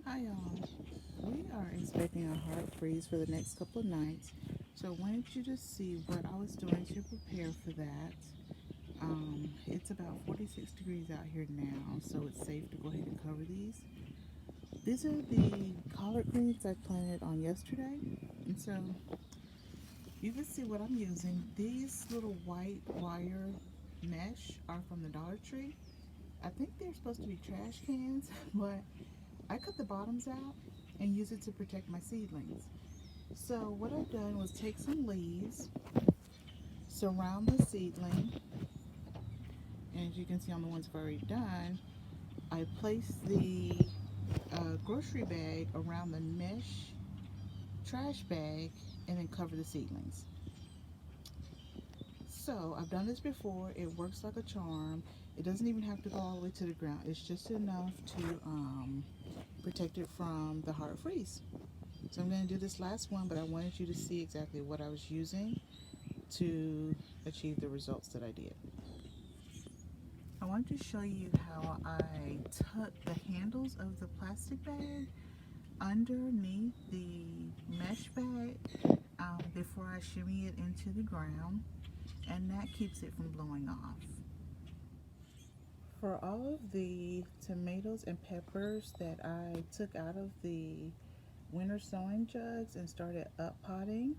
Hi y'all. We are expecting a hard freeze for the next couple of nights, so I wanted you to see what I was doing to prepare for that. It's about 46 degrees out here now, so it's safe to go ahead and cover these. These are the collard greens I planted on yesterday, and so you can see what I'm using. These little white wire mesh are from the Dollar Tree. I think they're supposed to be trash cans, but I cut the bottoms out and use it to protect my seedlings. So what I've done was take some leaves, surround the seedling, and as you can see on the ones I've already done, I place the grocery bag around the mesh trash bag and then cover the seedlings. So I've done this before. It works like a charm. It doesn't even have to go all the way to the ground. It's just enough to protect it from the hard freeze. So I'm going to do this last one, but I wanted you to see exactly what I was using to achieve the results that I did. I want to show you how I tuck the handles of the plastic bag underneath the mesh bag before I shimmy it into the ground, and that keeps it from blowing off. For all of the tomatoes and peppers that I took out of the winter sowing jugs and started up potting,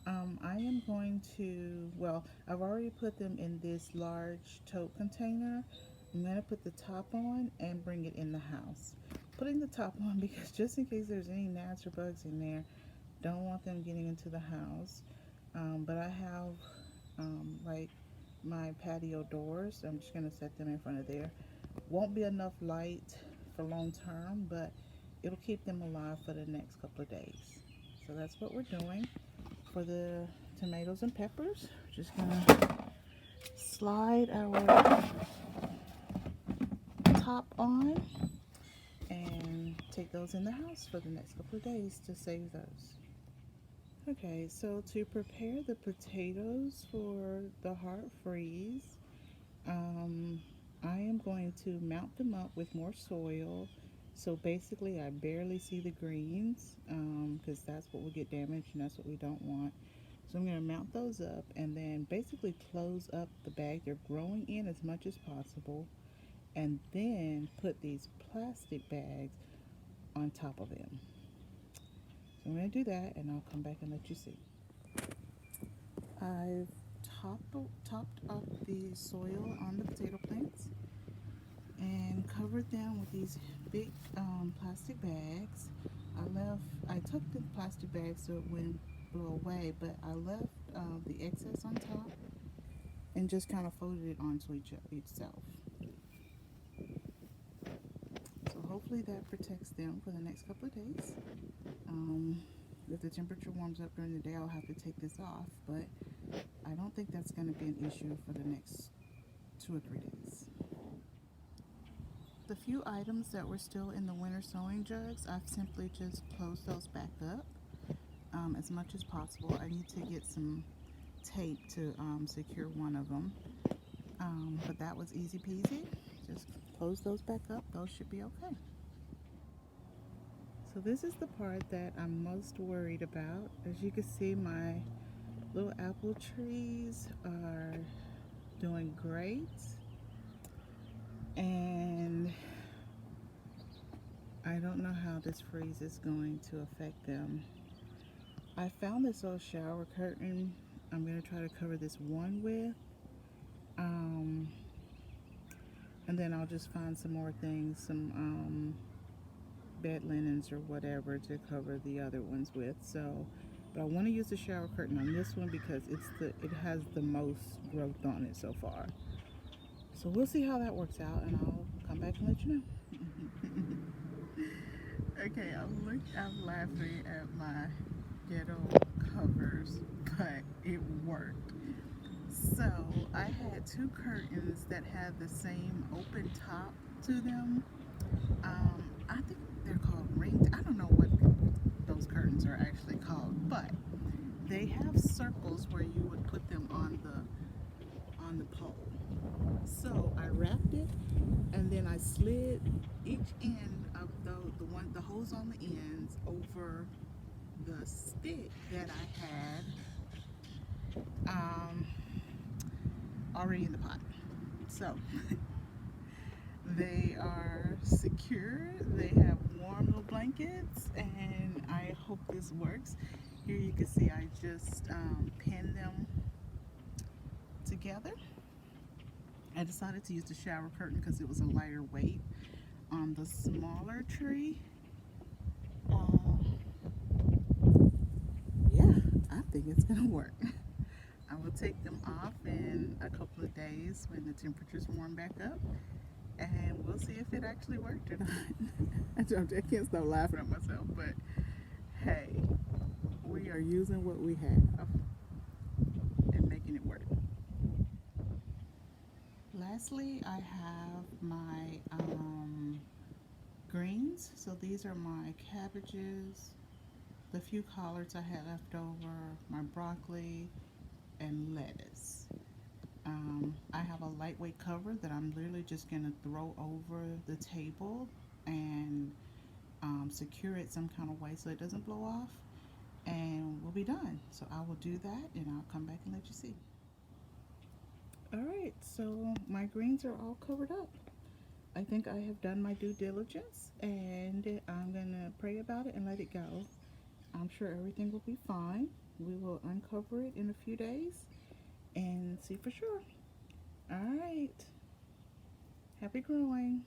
I am going to, well, I've already put them in this large tote container. I'm going to put the top on and bring it in the house. Putting the top on because just in case there's any gnats or bugs in there, don't want them getting into the house. But I have like my patio doors. I'm just going to set them in front of there. Won't be enough light for long term, but it'll keep them alive for the next couple of days. So that's what we're doing. For the tomatoes and peppers, just gonna slide our top on and take those in the house for the next couple of days to save those. Okay, so to prepare the potatoes for the heart freeze, um, I am going to mount them up with more soil. So basically, I barely see the greens because that's what will get damaged and that's what we don't want. So I'm going to mount those up and then basically close up the bag they're growing in as much as possible, and then put these plastic bags on top of them. So I'm going to do that and I'll come back and let you see. I've topped up the soil on the potato plants and covered them with these big plastic bags. I took the plastic bags so it wouldn't blow away, but I left the excess on top and just kind of folded it onto itself. So hopefully that protects them for the next couple of days. If the temperature warms up during the day, I'll have to take this off, but I don't think that's going to be an issue for the next 2 or 3 days. The few items that were still in the winter sewing jugs, I've simply just closed those back up as much as possible. I need to get some tape to secure one of them, but that was easy peasy. Just close those back up. Those should be okay. So this is the part that I'm most worried about. As you can see, my little apple trees are doing great, and I don't know how this freeze is going to affect them. I found this old shower curtain I'm going to try to cover this one with, and then I'll just find some more things, some bed linens or whatever to cover the other ones with. So, but I want to use the shower curtain on this one because it has the most growth on it so far. So we'll see how that works out, and I'll come back and let you know. Okay, I'm laughing at my ghetto covers, but it worked. So I had two curtains that had the same open top to them. I think they're called ring. I don't know what those curtains are actually called, but they have circles where you would put them on the pole. So I wrapped it, and then I slid each end of the hose on the ends over the stick that I had already in the pot. So they are secure. They have warm little blankets, and I hope this works. Here you can see I just pinned them together. I decided to use the shower curtain because it was a lighter weight on the smaller tree. Yeah, I think it's gonna work. I will take them off in a couple of days when the temperatures warm back up, and we'll see if it actually worked or not. I can't stop laughing at myself, but hey, we are using what we have and making it work. Lastly, I have my greens. So these are my cabbages, the few collards I had left over, my broccoli, and lettuce. I have a lightweight cover that I'm literally just going to throw over the table and secure it some kind of way so it doesn't blow off, and we'll be done. So I will do that and I'll come back and let you see. Alright, so my greens are all covered up. I think I have done my due diligence, and I'm going to pray about it and let it go. I'm sure everything will be fine. We will uncover it in a few days and see for sure. Alright, happy growing.